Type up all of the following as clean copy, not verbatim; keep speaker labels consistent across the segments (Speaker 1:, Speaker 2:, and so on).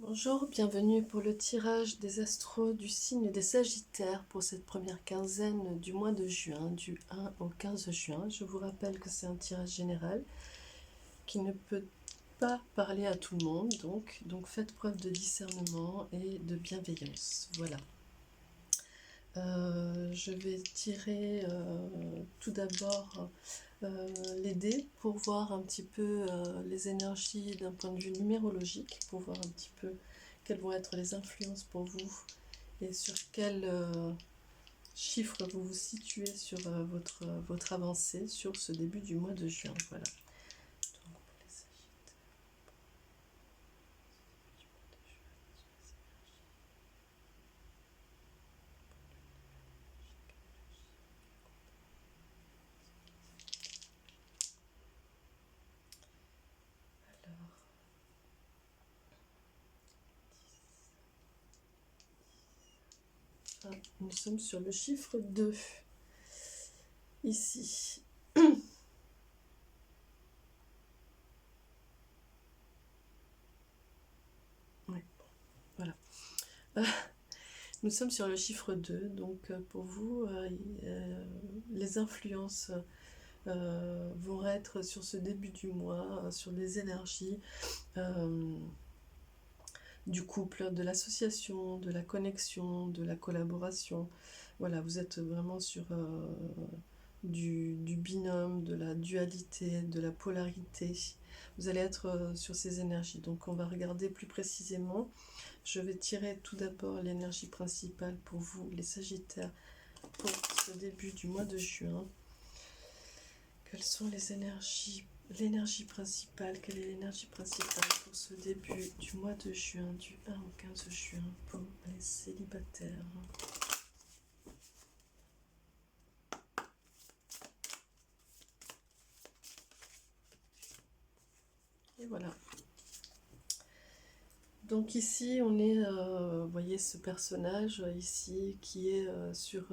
Speaker 1: Bonjour, bienvenue pour le tirage des astros du signe des Sagittaires pour cette première quinzaine du mois de juin, du 1 au 15 juin. Je vous rappelle que c'est un tirage général qui ne peut pas parler à tout le monde, donc faites preuve de discernement et de bienveillance. Voilà. Je vais tirer tout d'abord les dés pour voir un petit peu les énergies d'un point de vue numérologique, pour voir un petit peu quelles vont être les influences pour vous et sur quel chiffre vous vous situez sur votre avancée sur ce début du mois de juin. Voilà. Nous sommes sur le chiffre 2, ici. Ouais, voilà. Nous sommes sur le chiffre 2, donc pour vous, les influences vont être sur ce début du mois, sur les énergies du couple, de l'association, de la connexion, de la collaboration. Voilà, vous êtes vraiment sur du binôme, de la dualité, de la polarité. Vous allez être sur ces énergies. Donc on va regarder plus précisément. Je vais tirer tout d'abord l'énergie principale pour vous, les Sagittaires, pour ce début du mois de juin. Quelles sont les énergies? L'énergie principale, quelle est l'énergie principale pour ce début du mois de juin, du 1 au 15 juin, pour les célibataires? Et voilà. Donc ici, on est, vous voyez ce personnage ici qui est sur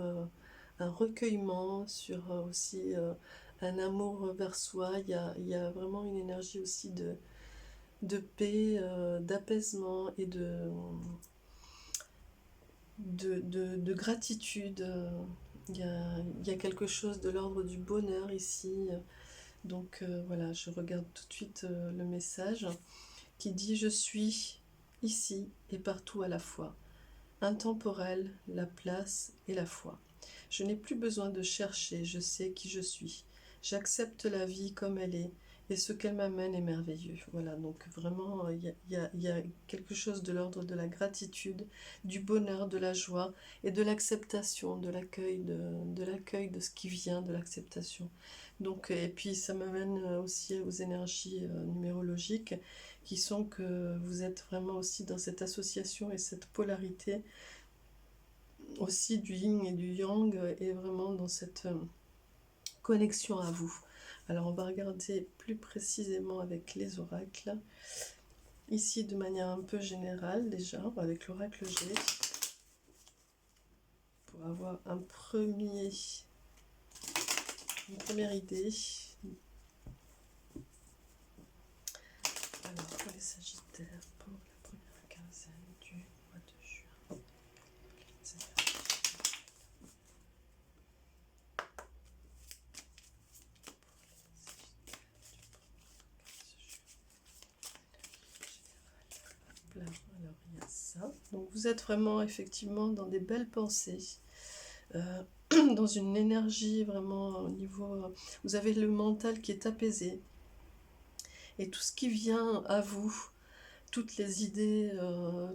Speaker 1: un recueillement, sur aussi un amour vers soi. Il y a vraiment une énergie aussi de paix, d'apaisement et de gratitude. Il y a quelque chose de l'ordre du bonheur ici. Donc voilà, je regarde tout de suite le message qui dit « Je suis ici et partout à la fois, intemporel, la place et la foi. Je n'ai plus besoin de chercher, je sais qui je suis. J'accepte la vie comme elle est et ce qu'elle m'amène est merveilleux. » Voilà, donc vraiment, il y a quelque chose de l'ordre de la gratitude, du bonheur, de la joie et de l'acceptation, de l'accueil de ce qui vient, de l'acceptation. Donc, et puis ça m'amène aussi aux énergies numérologiques qui sont que vous êtes vraiment aussi dans cette association et cette polarité aussi du yin et du yang et vraiment dans cette connexion à vous. Alors on va regarder plus précisément avec les oracles. Ici de manière un peu générale déjà, avec l'oracle G, pour avoir une première idée. Alors pour les Sagittaires, pour la première quinzaine du mois de juin. Alors il y a ça. Donc vous êtes vraiment effectivement dans des belles pensées, dans une énergie vraiment au niveau... Vous avez le mental qui est apaisé. Et tout ce qui vient à vous, toutes les idées,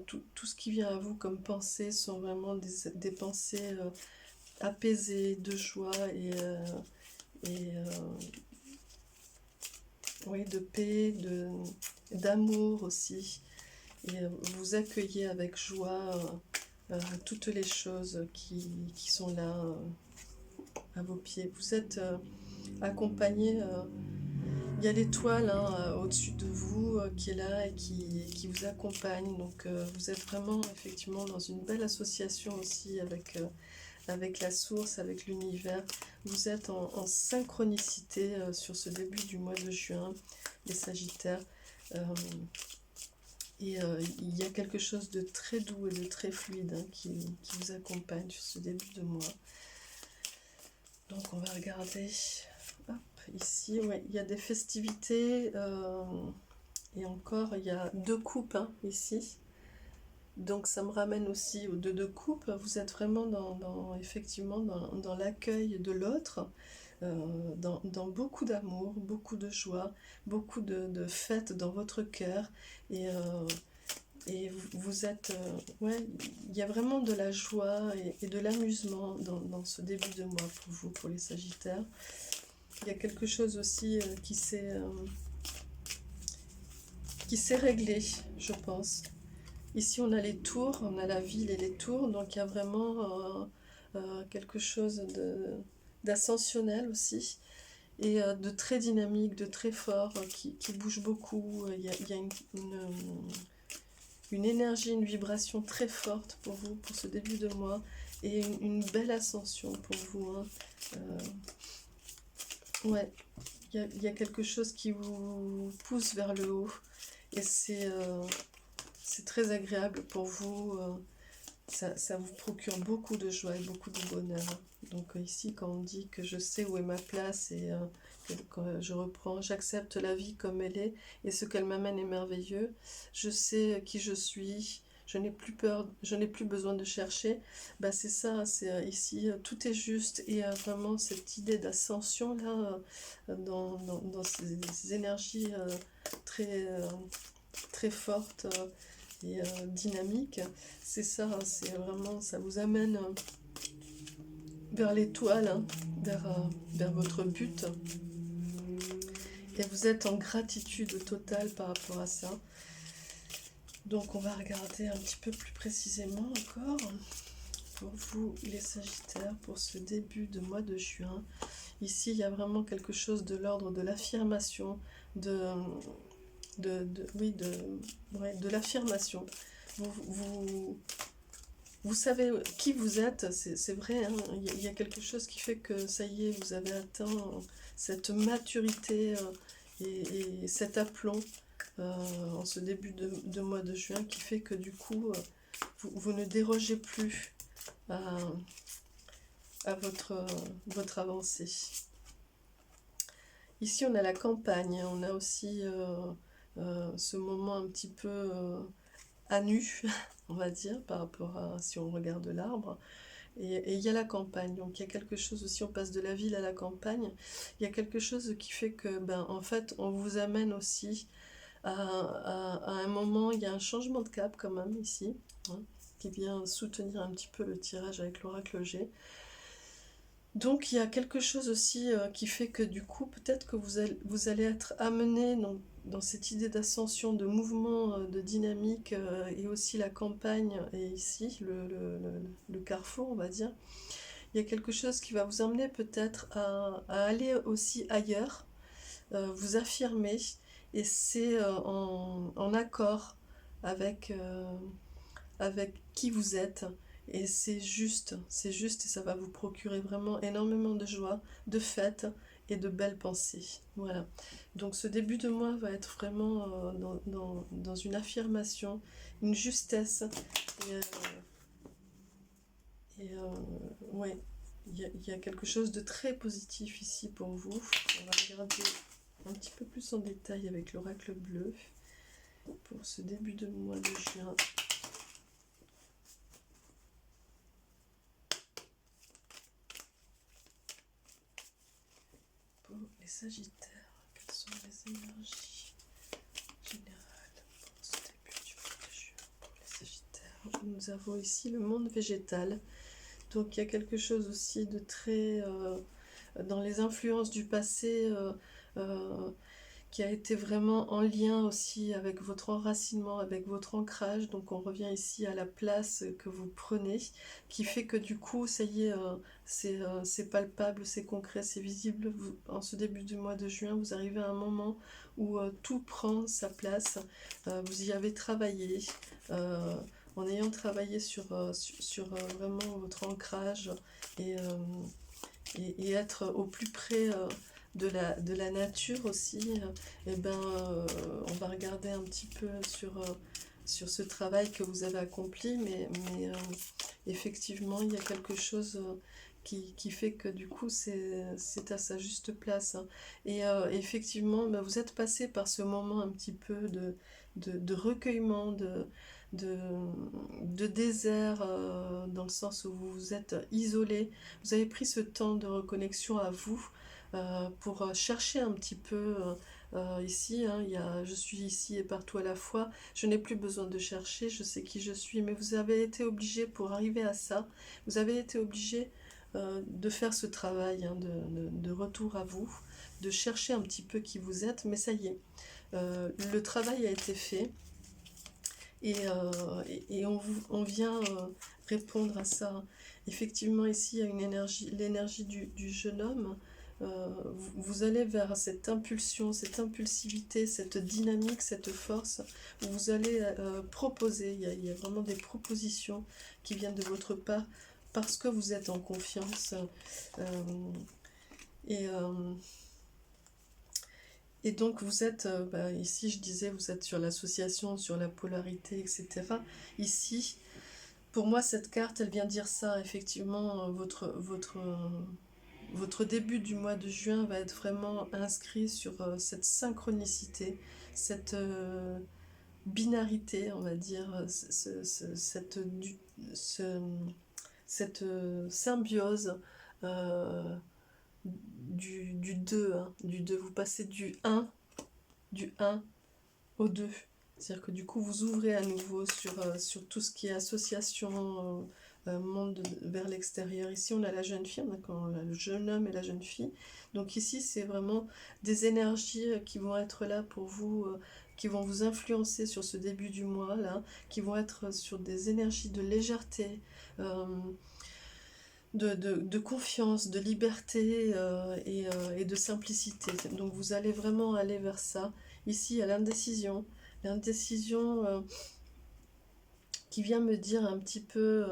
Speaker 1: tout ce qui vient à vous comme pensées sont vraiment des pensées apaisées, de joie oui, de paix, d'amour aussi. Et vous accueillez avec joie toutes les choses qui sont là à vos pieds. Vous êtes accompagné, il y a l'étoile au-dessus de vous qui est là et qui vous accompagne. Donc vous êtes vraiment effectivement dans une belle association aussi avec la source, avec l'univers. Vous êtes en synchronicité sur ce début du mois de juin, les Sagittaires. Et il y a quelque chose de très doux et de très fluide hein, qui vous accompagne sur ce début de mois. Donc on va regarder, hop, ici, ouais, il y a des festivités, et encore il y a 2 coupes hein, ici. Donc ça me ramène aussi aux deux coupes, vous êtes vraiment effectivement dans l'accueil de l'autre, dans beaucoup d'amour, beaucoup de joie, beaucoup de fêtes dans votre cœur, et vous êtes, ouais, il y a vraiment de la joie et de l'amusement dans ce début de mois pour vous, pour les Sagittaires. Il y a quelque chose aussi qui s'est réglé, je pense. Ici, on a les tours, on a la ville et les tours, donc il y a vraiment quelque chose d'ascensionnel aussi, et de très dynamique, de très fort, qui bouge beaucoup. Il y a une énergie, une vibration très forte pour vous, pour ce début de mois, et une belle ascension pour vous. Hein. Ouais, il y a quelque chose qui vous pousse vers le haut, et c'est très agréable pour vous. Ça vous procure beaucoup de joie et beaucoup de bonheur. Donc ici, quand on dit que je sais où est ma place et que quand je reprends, j'accepte la vie comme elle est et ce qu'elle m'amène est merveilleux. Je sais qui je suis. Je n'ai plus peur, je n'ai plus besoin de chercher. Bah c'est ça, c'est ici tout est juste, et vraiment cette idée d'ascension là, dans ces énergies très très fortes. Et dynamique, c'est ça, hein, c'est vraiment, ça vous amène vers l'étoile, hein, vers votre but, et vous êtes en gratitude totale par rapport à ça. Donc on va regarder un petit peu plus précisément encore pour vous les Sagittaires pour ce début de mois de juin. Ici il y a vraiment quelque chose de l'ordre de l'affirmation, oui, de l'affirmation. Vous savez qui vous êtes, c'est vrai, hein, il y a quelque chose qui fait que ça y est, vous avez atteint cette maturité et cet aplomb en ce début de mois de juin, qui fait que du coup, vous ne dérogez plus à votre avancée. Ici, on a la campagne, on a aussi ce moment un petit peu à nu, on va dire, par rapport à si on regarde l'arbre. Et il y a la campagne, donc il y a quelque chose aussi, on passe de la ville à la campagne, il y a quelque chose qui fait que, ben, en fait, on vous amène aussi à un moment, il y a un changement de cap quand même ici, hein, qui vient soutenir un petit peu le tirage avec l'oracle G. Donc il y a quelque chose aussi qui fait que du coup, peut-être que vous allez être amené dans cette idée d'ascension, de mouvement, de dynamique, et aussi la campagne, et ici, le carrefour, on va dire. Il y a quelque chose qui va vous amener peut-être à aller aussi ailleurs, vous affirmer, et c'est en accord avec qui vous êtes. Et c'est juste, et ça va vous procurer vraiment énormément de joie, de fête et de belles pensées. Voilà. Donc ce début de mois va être vraiment dans une affirmation, une justesse. Ouais, il y a quelque chose de très positif ici pour vous. On va regarder un petit peu plus en détail avec l'oracle bleu pour ce début de mois de juin. Les Sagittaires, quelles sont les énergies générales pour ce début du mois de juin pour les Sagittaires? Nous avons ici le monde végétal, donc il y a quelque chose aussi de très dans les influences du passé, qui a été vraiment en lien aussi avec votre enracinement, avec votre ancrage. Donc on revient ici à la place que vous prenez, qui fait que du coup, ça y est, c'est palpable, c'est concret, c'est visible. En ce début du mois de juin, vous arrivez à un moment où tout prend sa place. Vous y avez travaillé, en ayant travaillé sur vraiment votre ancrage, et être au plus près de la nature aussi. Et ben on va regarder un petit peu sur sur ce travail que vous avez accompli, mais effectivement, il y a quelque chose qui fait que du coup, c'est à sa juste place, hein. Et effectivement, bah, vous êtes passé par ce moment un petit peu de recueillement, de, de désert, dans le sens où vous vous êtes isolé. Vous avez pris ce temps de reconnexion à vous pour chercher un petit peu ici, hein, je suis ici et partout à la fois. Je n'ai plus besoin de chercher, je sais qui je suis, mais vous avez été obligé pour arriver à ça. Vous avez été obligé de faire ce travail, hein, de retour à vous, de chercher un petit peu qui vous êtes, mais ça y est, le travail a été fait et on vient répondre à ça. Effectivement, ici, il y a une énergie, l'énergie du jeune homme. Vous allez vers cette impulsion, cette impulsivité, cette dynamique, cette force, où vous allez proposer, il y a vraiment des propositions qui viennent de votre part, parce que vous êtes en confiance. Euh, et, euh, et donc vous êtes, bah, ici je disais, vous êtes sur l'association, sur la polarité, etc. Ici, pour moi, cette carte, elle vient dire ça, effectivement, votre début du mois de juin va être vraiment inscrit sur cette synchronicité, cette binarité, on va dire, ce- cette symbiose euh, du 2, hein, du 2. Vous passez du un au 2. C'est-à-dire que du coup, vous ouvrez à nouveau sur tout ce qui est association, monde vers l'extérieur. Ici, on a la jeune fille, on a le jeune homme et la jeune fille. Donc ici, c'est vraiment des énergies qui vont être là pour vous, qui vont vous influencer sur ce début du mois, là, qui vont être sur des énergies de légèreté, euh, de confiance, de liberté et de simplicité. Donc vous allez vraiment aller vers ça. Ici, il y a l'indécision. L'indécision qui vient me dire un petit peu,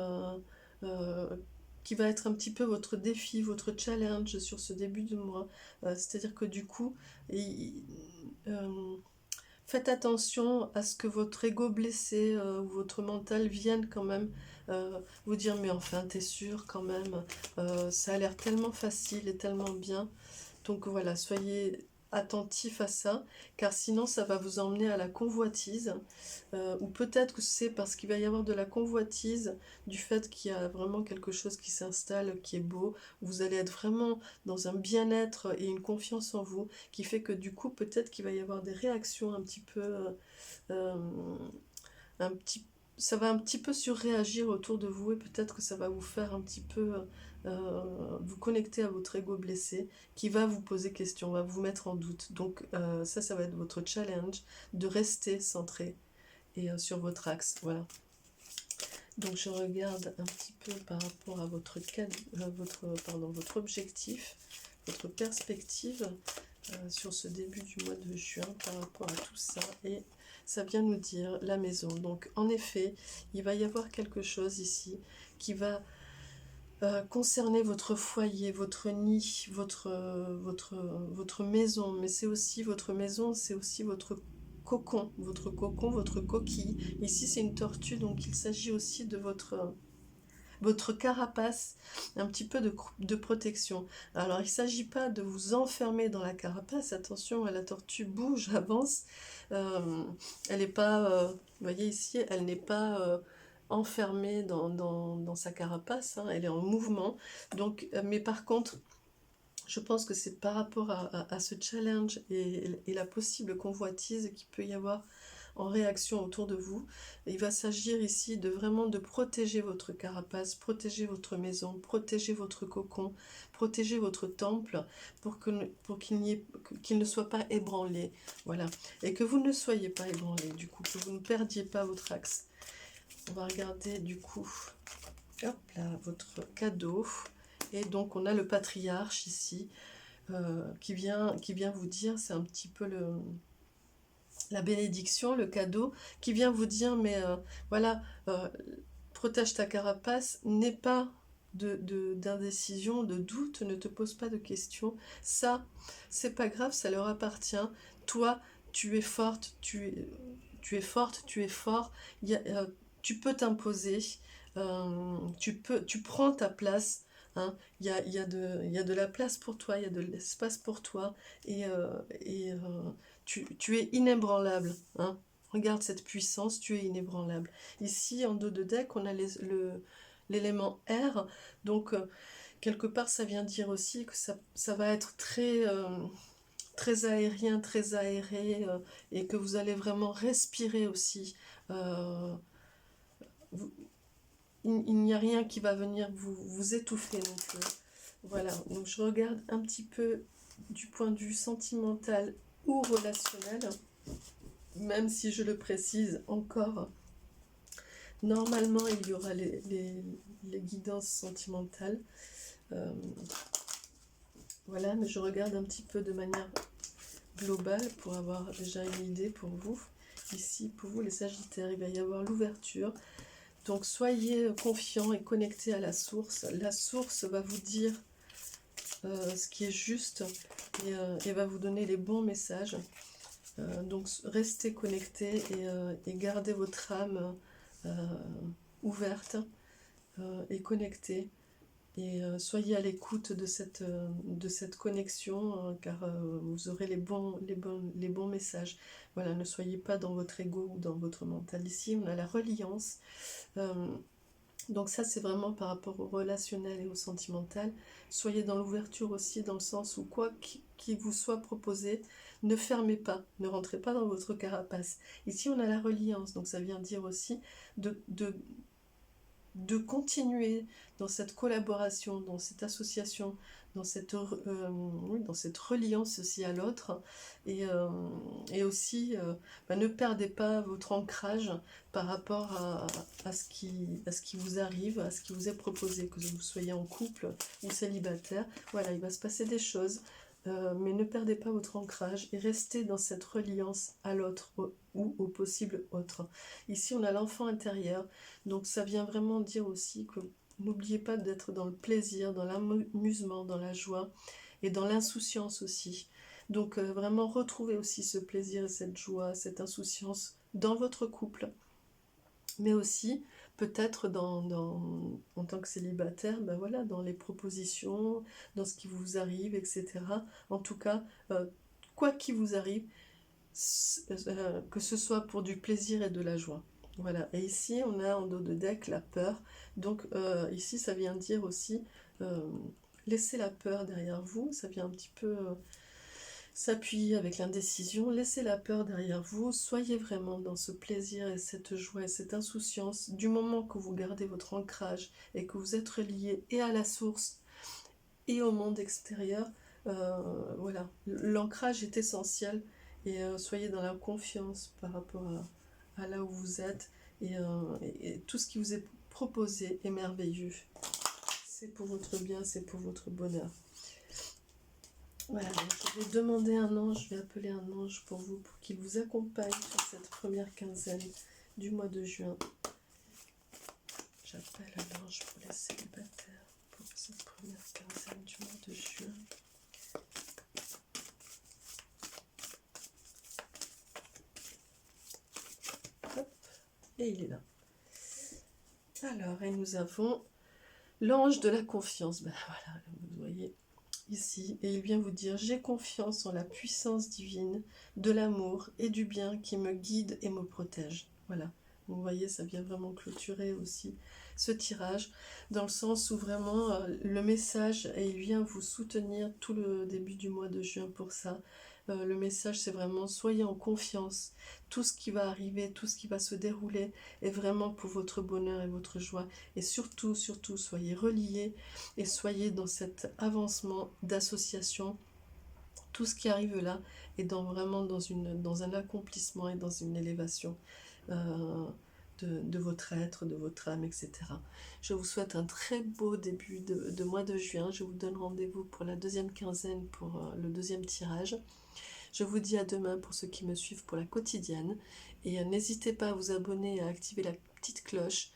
Speaker 1: euh, qui va être un petit peu votre défi, votre challenge sur ce début de mois. C'est-à-dire que du coup, euh, faites attention à ce que votre ego blessé ou votre mental vienne quand même vous dire mais enfin t'es sûr quand même, ça a l'air tellement facile et tellement bien. Donc voilà, soyez attentifs à ça, car sinon ça va vous emmener à la convoitise, ou peut-être que c'est parce qu'il va y avoir de la convoitise, du fait qu'il y a vraiment quelque chose qui s'installe, qui est beau, vous allez être vraiment dans un bien-être et une confiance en vous, qui fait que du coup peut-être qu'il va y avoir des réactions un petit peu euh, un petit, ça va un petit peu surréagir autour de vous et peut-être que ça va vous faire un petit peu vous connecter à votre ego blessé qui va vous poser question, va vous mettre en doute. Donc ça va être votre challenge de rester centré et sur votre axe. Voilà. Donc je regarde un petit peu par rapport à votre objectif, votre perspective sur ce début du mois de juin par rapport à tout ça. Et ça vient nous dire la maison. Donc en effet, il va y avoir quelque chose ici qui va concerner votre foyer, votre nid, votre maison. Mais c'est aussi votre maison, c'est aussi votre cocon, votre coquille. Ici c'est une tortue, donc il s'agit aussi de votre carapace, un petit peu de protection. Alors, il ne s'agit pas de vous enfermer dans la carapace, attention, la tortue bouge, avance, elle n'est pas, vous voyez ici, elle n'est pas enfermée dans sa carapace, hein, elle est en mouvement, donc, mais par contre, je pense que c'est par rapport à ce challenge et la possible convoitise qu'il peut y avoir en réaction autour de vous. Il va s'agir ici de vraiment de protéger votre carapace, protéger votre maison, protéger votre cocon, protéger votre temple pour qu'il ne soit pas ébranlé. Voilà. Et que vous ne soyez pas ébranlé, du coup, que vous ne perdiez pas votre axe. On va regarder du coup, hop là, votre cadeau. Et donc on a le patriarche ici qui vient vous dire, c'est un petit peu la bénédiction, le cadeau, qui vient vous dire, mais voilà, protège ta carapace, n'aie pas d'indécision, de doute, ne te pose pas de questions. Ça, c'est pas grave, ça leur appartient. Toi, tu es forte, tu tu es forte, tu es fort, tu peux t'imposer, tu prends ta place, hein. Il y a de la place pour toi, il y a de l'espace pour toi, et tu es inébranlable, hein. Regarde cette puissance, tu es inébranlable. Ici, en dos de deck, on a l'élément air, donc quelque part, ça vient dire aussi que ça va être très aérien, très aéré, et que vous allez vraiment respirer aussi. Euh, il n'y a rien qui va venir vous étouffer non plus. Voilà, donc je regarde un petit peu du point de vue sentimental ou relationnel, même si je le précise encore, normalement il y aura les guidances sentimentales. Voilà, mais je regarde un petit peu de manière globale pour avoir déjà une idée pour vous. Ici, pour vous les Sagittaires, il va y avoir l'ouverture. Donc soyez confiants et connectés à la source. La source va vous dire ce qui est juste, et va vous donner les bons messages. Donc restez connectés, et gardez votre âme ouverte et connectée. Et soyez à l'écoute de cette connexion, car vous aurez les bons messages. Voilà, ne soyez pas dans votre ego ou dans votre mental. Ici, on a la reliance. Donc ça, c'est vraiment par rapport au relationnel et au sentimental. Soyez dans l'ouverture aussi, dans le sens où quoi qu'il vous soit proposé, ne fermez pas, ne rentrez pas dans votre carapace. Ici, on a la reliance, donc ça vient dire aussi de continuer dans cette collaboration, dans cette association, dans cette reliance aussi à l'autre, et aussi ne perdez pas votre ancrage par rapport à ce qui vous arrive, à ce qui vous est proposé, que vous soyez en couple ou célibataire. Voilà, il va se passer des choses, mais ne perdez pas votre ancrage et restez dans cette reliance à l'autre ou au possible autre. Ici, on a l'enfant intérieur, donc ça vient vraiment dire aussi que n'oubliez pas d'être dans le plaisir, dans l'amusement, dans la joie et dans l'insouciance aussi. Donc vraiment retrouver aussi ce plaisir et cette joie, cette insouciance dans votre couple, mais aussi peut-être en tant que célibataire, ben voilà, dans les propositions, dans ce qui vous arrive, etc. En tout cas, quoi qu'il vous arrive, que ce soit pour du plaisir et de la joie. Voilà, et ici on a en dos de deck la peur. Donc ici ça vient dire aussi laissez la peur derrière vous. Ça vient un petit peu s'appuyer avec l'indécision. Laissez la peur derrière vous, soyez vraiment dans ce plaisir et cette joie et cette insouciance. Du moment que vous gardez votre ancrage et que vous êtes relié et à la source et au monde extérieur, voilà, l'ancrage est essentiel. Et soyez dans la confiance par rapport à là où vous êtes, et tout ce qui vous est proposé est merveilleux. C'est pour votre bien, c'est pour votre bonheur. Voilà, donc je vais demander un ange, je vais appeler un ange pour vous, pour qu'il vous accompagne sur cette première quinzaine du mois de juin. J'appelle un ange pour les célibataires pour cette première quinzaine du mois de juin. Hop, et il est là. Alors, et nous avons l'ange de la confiance. Ben voilà, vous voyez ici, et il vient vous dire: j'ai confiance en la puissance divine de l'amour et du bien qui me guide et me protège. Voilà, vous voyez, ça vient vraiment clôturer aussi ce tirage, dans le sens où vraiment le message, et il vient vous soutenir tout le début du mois de juin pour ça. Le message, c'est vraiment: soyez en confiance, tout ce qui va arriver, tout ce qui va se dérouler est vraiment pour votre bonheur et votre joie, et surtout, surtout, soyez reliés et soyez dans cet avancement d'association. Tout ce qui arrive là est vraiment dans un accomplissement et dans une élévation de votre être, de votre âme, etc. Je vous souhaite un très beau début de mois de juin. Je vous donne rendez-vous pour la deuxième quinzaine, pour le deuxième tirage. Je vous dis à demain pour ceux qui me suivent pour la quotidienne. Et n'hésitez pas à vous abonner et à activer la petite cloche,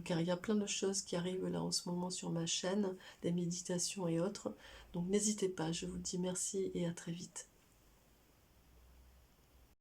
Speaker 1: car il y a plein de choses qui arrivent là en ce moment sur ma chaîne, des méditations et autres. Donc n'hésitez pas, je vous dis merci et à très vite.